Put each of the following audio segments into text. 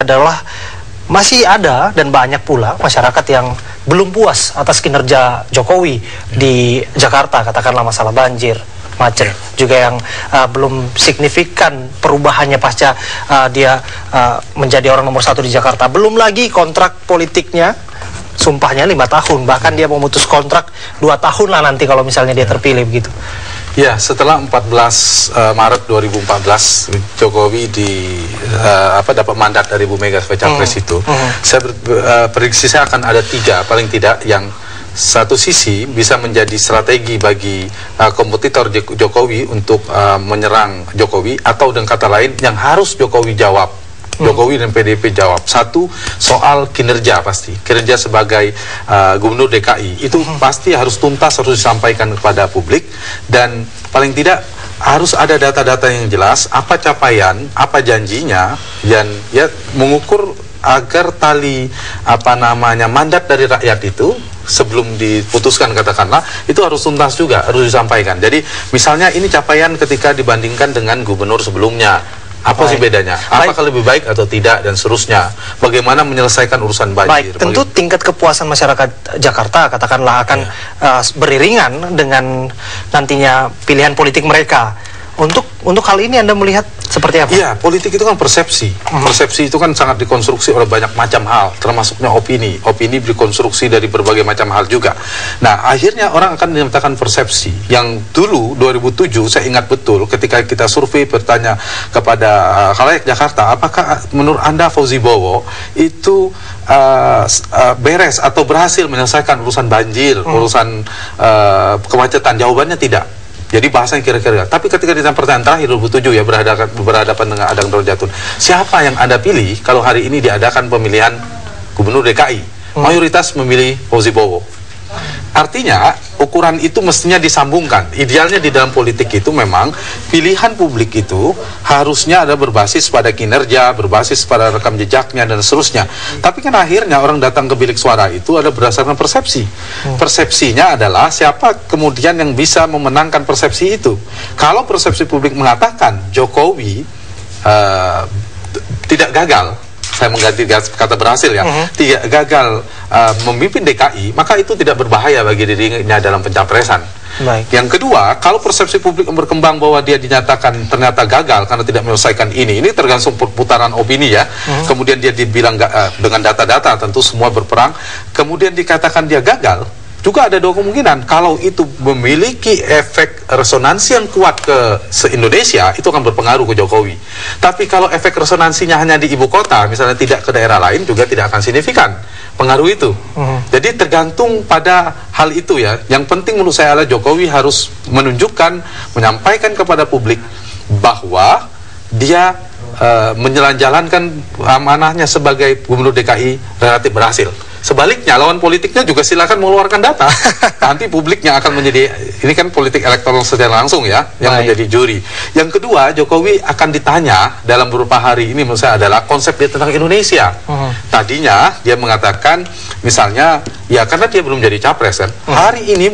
adalah masih ada dan banyak pula masyarakat yang belum puas atas kinerja Jokowi di Jakarta, katakanlah masalah banjir, macet, juga yang belum signifikan perubahannya pasca dia menjadi orang nomor 1 di Jakarta. Belum lagi kontrak politiknya, sumpahnya 5 tahun, bahkan dia memutus kontrak 2 tahun lah nanti kalau misalnya dia terpilih begitu. Ya, setelah 14 Maret 2014 Jokowi dapat mandat dari Bu Mega sebagai capres itu, saya prediksi saya akan ada 3 paling tidak yang satu sisi bisa menjadi strategi bagi kompetitor Jokowi untuk menyerang Jokowi, atau dengan kata lain yang harus Jokowi jawab. Jokowi dan PDIP jawab. Satu, soal kinerja pasti. Kinerja sebagai gubernur DKI itu pasti harus tuntas, harus disampaikan kepada publik, dan paling tidak harus ada data-data yang jelas, apa capaian, apa janjinya, dan ya mengukur agar tali mandat dari rakyat itu sebelum diputuskan katakanlah itu harus tuntas juga, harus disampaikan. Jadi misalnya ini capaian ketika dibandingkan dengan gubernur sebelumnya. Apa sih bedanya? Apakah lebih baik atau tidak, dan seterusnya. Bagaimana menyelesaikan urusan banjir. Tentu tingkat kepuasan masyarakat Jakarta katakanlah akan beriringan dengan nantinya pilihan politik mereka. Untuk hal ini Anda melihat seperti apa? Iya, politik itu kan persepsi. Persepsi itu kan sangat dikonstruksi oleh banyak macam hal, termasuknya opini. Opini dikonstruksi dari berbagai macam hal juga. Nah, akhirnya orang akan menyatakan persepsi. Yang dulu 2007 saya ingat betul ketika kita survei bertanya kepada khalayak Jakarta, apakah menurut Anda Fauzi Bowo itu beres atau berhasil menyelesaikan urusan banjir, urusan kemacetan? Jawabannya tidak. Jadi bahasanya kira-kira. Tapi ketika di pertanyaan terakhir 2007 ya, berhadapan dengan Adang Darjatun, siapa yang Anda pilih kalau hari ini diadakan pemilihan gubernur DKI? Mayoritas memilih Fauzi Bowo. Artinya ukuran itu mestinya disambungkan. Idealnya di dalam politik itu memang pilihan publik itu harusnya ada berbasis pada kinerja, berbasis pada rekam jejaknya dan seterusnya. Tapi kan akhirnya orang datang ke bilik suara itu ada berdasarkan persepsi. Persepsinya adalah siapa kemudian yang bisa memenangkan persepsi itu. Kalau persepsi publik mengatakan Jokowi tidak gagal, saya mengganti kata berhasil ya, tidak gagal memimpin DKI, maka itu tidak berbahaya bagi dirinya dalam pencapresan. Yang kedua, kalau persepsi publik berkembang bahwa dia dinyatakan ternyata gagal karena tidak menyelesaikan ini tergantung putaran opini ya. Kemudian dia dibilang dengan data-data, tentu semua berperang, kemudian dikatakan dia gagal. Juga ada 2 kemungkinan. Kalau itu memiliki efek resonansi yang kuat ke se-Indonesia, itu akan berpengaruh ke Jokowi. Tapi kalau efek resonansinya hanya di ibu kota, misalnya tidak ke daerah lain, juga tidak akan signifikan pengaruh itu. Jadi tergantung pada hal itu ya. Yang penting menurut saya adalah Jokowi harus menunjukkan, menyampaikan kepada publik bahwa dia menjalankan amanahnya sebagai gubernur DKI relatif berhasil. Sebaliknya, lawan politiknya juga silakan mengeluarkan data. Nanti publiknya akan menjadi, ini kan politik elektoral secara langsung ya, yang menjadi juri. Yang kedua, Jokowi akan ditanya dalam beberapa hari ini menurut saya adalah konsep dia tentang Indonesia. Tadinya dia mengatakan, misalnya, ya karena dia belum jadi capres kan,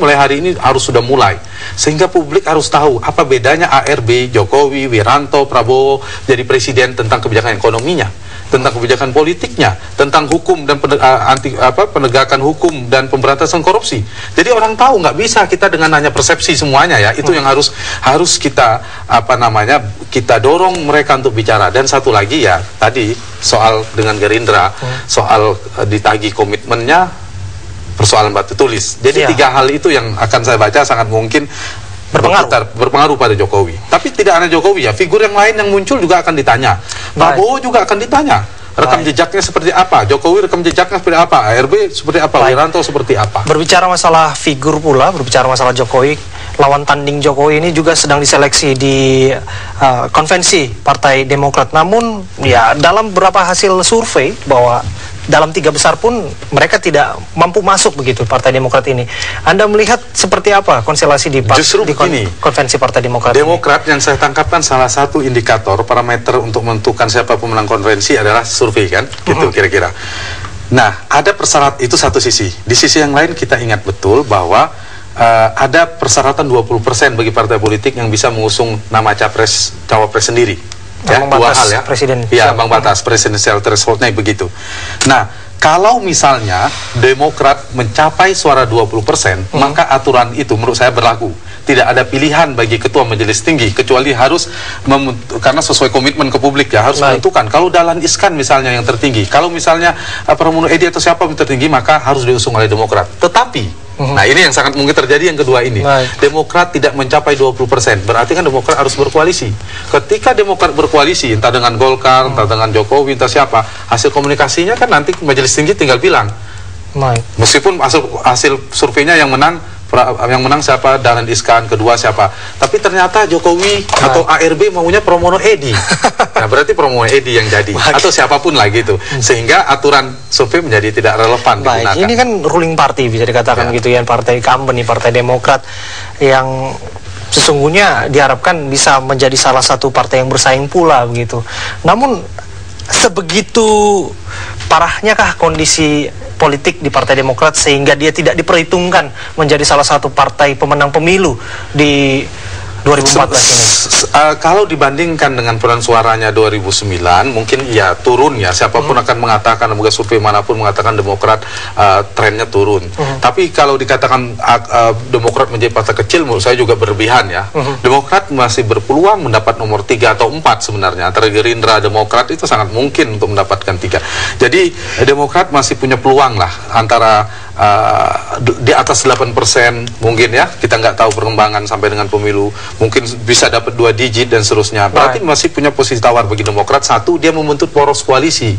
mulai hari ini harus sudah mulai. Sehingga publik harus tahu apa bedanya ARB, Jokowi, Wiranto, Prabowo jadi presiden tentang kebijakan ekonominya, tentang kebijakan politiknya, tentang hukum dan penegakan hukum dan pemberantasan korupsi. Jadi orang tahu, nggak bisa kita dengan hanya persepsi semuanya ya. Itu yang harus kita kita dorong mereka untuk bicara. Dan satu lagi ya, tadi soal dengan Gerindra, soal ditagih komitmennya, persoalan batu tulis. Jadi 3 hal itu yang akan saya baca sangat mungkin berpengaruh pada Jokowi. Tapi tidak hanya Jokowi ya, figur yang lain yang muncul juga akan ditanya. Prabowo juga akan ditanya. Rekam jejaknya seperti apa? Jokowi rekam jejaknya seperti apa? ARB seperti apa? Wiranto seperti apa? Berbicara masalah figur pula, berbicara masalah Jokowi, lawan tanding Jokowi ini juga sedang diseleksi di konvensi Partai Demokrat. Namun ya dalam beberapa hasil survei bahwa dalam 3 besar pun mereka tidak mampu masuk begitu Partai Demokrat ini. Anda melihat seperti apa konstelasi di konvensi Partai Demokrat? Demokrat yang saya tangkapkan salah satu indikator parameter untuk menentukan siapa pemenang konvensi adalah survei kan, gitu kira-kira. Nah, ada persyarat itu satu sisi. Di sisi yang lain kita ingat betul bahwa ada persyaratan 20% bagi partai politik yang bisa mengusung nama cawapres sendiri. Ya, dua hal ya. Ya, ambang batas presidensial thresholdnya begitu. Nah, kalau misalnya Demokrat mencapai suara 20%, maka aturan itu menurut saya berlaku. Tidak ada pilihan bagi ketua majelis tinggi kecuali harus karena sesuai komitmen ke publik ya, harus menentukan. Kalau Dahlan Iskan misalnya yang tertinggi, kalau misalnya Pramono Edi atau siapa yang tertinggi, maka harus diusung oleh Demokrat. Tetapi nah ini yang sangat mungkin terjadi yang kedua ini. Demokrat tidak mencapai 20%, berarti kan Demokrat harus berkoalisi. Ketika Demokrat berkoalisi, entah dengan Golkar, entah dengan Jokowi, entah siapa, hasil komunikasinya kan nanti majelis tinggi tinggal bilang. Meskipun hasil surveinya yang menang siapa, Dahlan Iskan, kedua siapa, tapi ternyata Jokowi atau ARB maunya Pramono Edi. Nah berarti Pramono Edi yang jadi atau siapapun lah gitu, sehingga aturan survei menjadi tidak relevan digunakan. Ini kan ruling party bisa dikatakan gitu ya, partai incumbent nih, partai Demokrat yang sesungguhnya diharapkan bisa menjadi salah satu partai yang bersaing pula begitu. Namun sebegitu parahnya kah kondisi politik di Partai Demokrat sehingga dia tidak diperhitungkan menjadi salah satu partai pemenang pemilu di 2014 ini? Kalau dibandingkan dengan perolehan suaranya 2009, mungkin ya turun ya. Siapapun akan mengatakan, lembaga survei manapun mengatakan Demokrat trennya turun. Tapi kalau dikatakan Demokrat menjadi partai kecil, menurut saya juga berlebihan ya. Demokrat masih berpeluang mendapat nomor 3 atau 4 sebenarnya. Antara Gerindra, Demokrat itu sangat mungkin untuk mendapatkan 3. Jadi Demokrat masih punya peluang lah antara di atas 8% mungkin ya, kita nggak tahu perkembangan sampai dengan pemilu, mungkin bisa dapat 2 digit dan seterusnya. Berarti masih punya posisi tawar bagi Demokrat. Satu, dia membentuk poros koalisi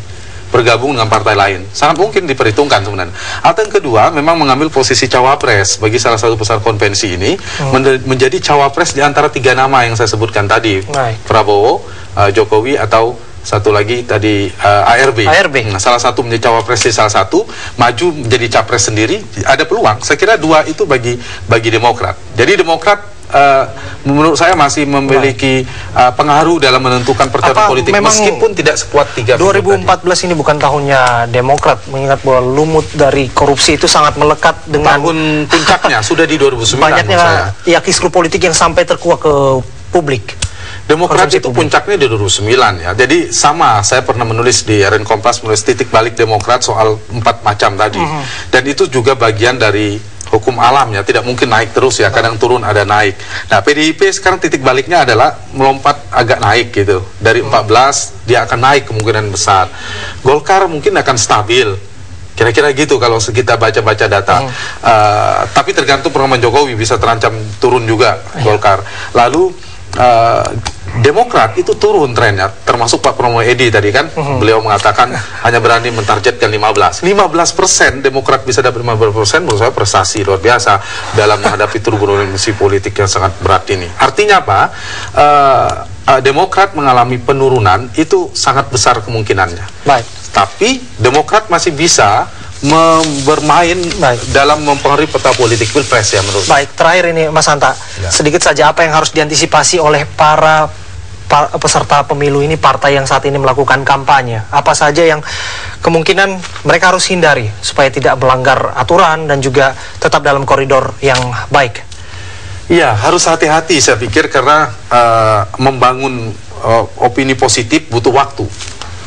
bergabung dengan partai lain, sangat mungkin diperhitungkan sebenarnya. Atau yang kedua, memang mengambil posisi cawapres bagi salah satu peserta konvensi ini, menjadi cawapres di antara 3 nama yang saya sebutkan tadi, Prabowo, Jokowi, atau satu lagi tadi ARB. Nah, salah satu menjadi cawapres, salah satu maju menjadi capres sendiri, ada peluang. Saya kira 2 itu bagi Demokrat. Jadi Demokrat menurut saya masih memiliki pengaruh dalam menentukan pertarungan politik, meskipun tidak sekuat 3. 2014 ini bukan tahunnya Demokrat, mengingat bahwa lumut dari korupsi itu sangat melekat dengan tahun puncaknya sudah di 2009. Banyaknya ya kisru politik yang sampai terkuak ke publik. Demokrat itu puncaknya di 2009 ya. Jadi sama, saya pernah menulis di RN Kompas, menulis titik balik Demokrat soal 4 macam tadi. Dan itu juga bagian dari hukum alam ya, tidak mungkin naik terus ya, kadang turun ada naik. Nah PDIP sekarang titik baliknya adalah melompat agak naik gitu. Dari 14 dia akan naik kemungkinan besar. Golkar mungkin akan stabil. Kira-kira gitu kalau kita baca-baca data. Tapi tergantung perkembangan Jokowi, bisa terancam turun juga Golkar. Lalu Demokrat itu turun trennya, termasuk Pak Pramono Edi tadi kan, beliau mengatakan hanya berani mentargetkan 15%. Demokrat bisa dapat 15%, menurut saya prestasi luar biasa dalam menghadapi turbulensi politik yang sangat berat ini. Artinya apa? Demokrat mengalami penurunan itu sangat besar kemungkinannya. Tapi Demokrat masih bisa bermain dalam mempengaruhi peta politik pilpres ya menurut saya. Terakhir ini Mas Hanta, sedikit saja apa yang harus diantisipasi oleh para peserta pemilu ini, partai yang saat ini melakukan kampanye? Apa saja yang kemungkinan mereka harus hindari supaya tidak melanggar aturan dan juga tetap dalam koridor yang baik? Iya, harus hati-hati saya pikir, karena membangun opini positif butuh waktu.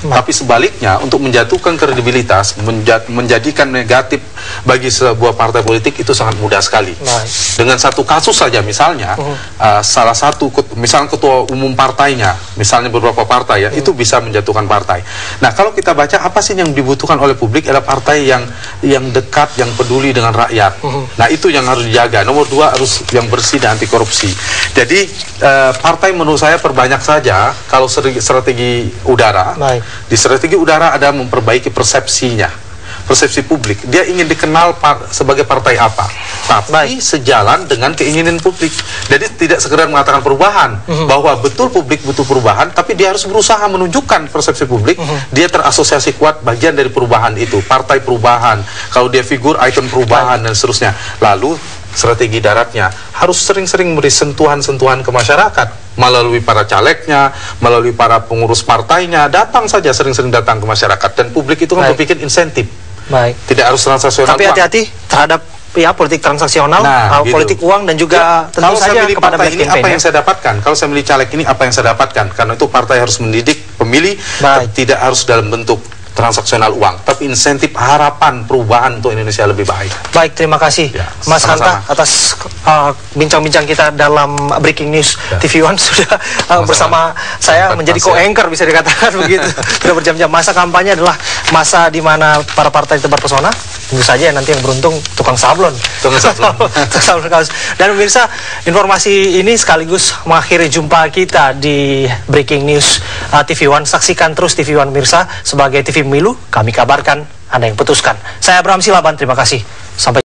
Tapi sebaliknya, untuk menjatuhkan kredibilitas, menjadikan negatif bagi sebuah partai politik itu sangat mudah sekali. Dengan satu kasus saja, misalnya salah satu, misalnya ketua umum partainya, misalnya beberapa partai ya, itu bisa menjatuhkan partai. Nah, kalau kita baca apa sih yang dibutuhkan oleh publik adalah partai yang dekat, yang peduli dengan rakyat. Nah, itu yang harus dijaga. Nomor 2 harus yang bersih dan anti korupsi. Jadi partai menurut saya perbanyak saja kalau strategi udara. Di strategi udara ada memperbaiki persepsinya, persepsi publik. Dia ingin dikenal sebagai partai apa, tapi sejalan dengan keinginan publik. Jadi tidak sekedar mengatakan perubahan, bahwa betul publik butuh perubahan, tapi dia harus berusaha menunjukkan persepsi publik, dia terasosiasi kuat bagian dari perubahan itu, partai perubahan, kalau dia figur ikon perubahan dan seterusnya. Lalu strategi daratnya harus sering-sering beri sentuhan-sentuhan ke masyarakat melalui para calegnya, melalui para pengurus partainya. Datang saja, sering-sering datang ke masyarakat, dan publik itu kan berpikir insentif. Tidak harus transaksional. Tapi hati-hati terhadap ya politik transaksional, gitu. politik uang dan juga ya, tentu saja kepada partai ini apa yang saya dapatkan? Kalau saya milih caleg ini apa yang saya dapatkan? Karena itu partai harus mendidik pemilih, tidak harus dalam bentuk transaksional uang, tapi insentif harapan perubahan untuk Indonesia lebih baik. Baik, terima kasih ya, Mas Hanta atas bincang-bincang kita dalam Breaking News TV One sudah bersama saya menjadi co-anchor bisa dikatakan begitu. Sudah berjam-jam. Masa kampanye adalah masa di mana para partai itu berpesona. Tentu saja nanti yang beruntung tukang sablon. Dan pemirsa, informasi ini sekaligus mengakhiri jumpa kita di Breaking News TV One. Saksikan terus TV One pemirsa, sebagai TV Pemilu, kami kabarkan, Anda yang putuskan. Saya Abraham Silaban, terima kasih. Sampai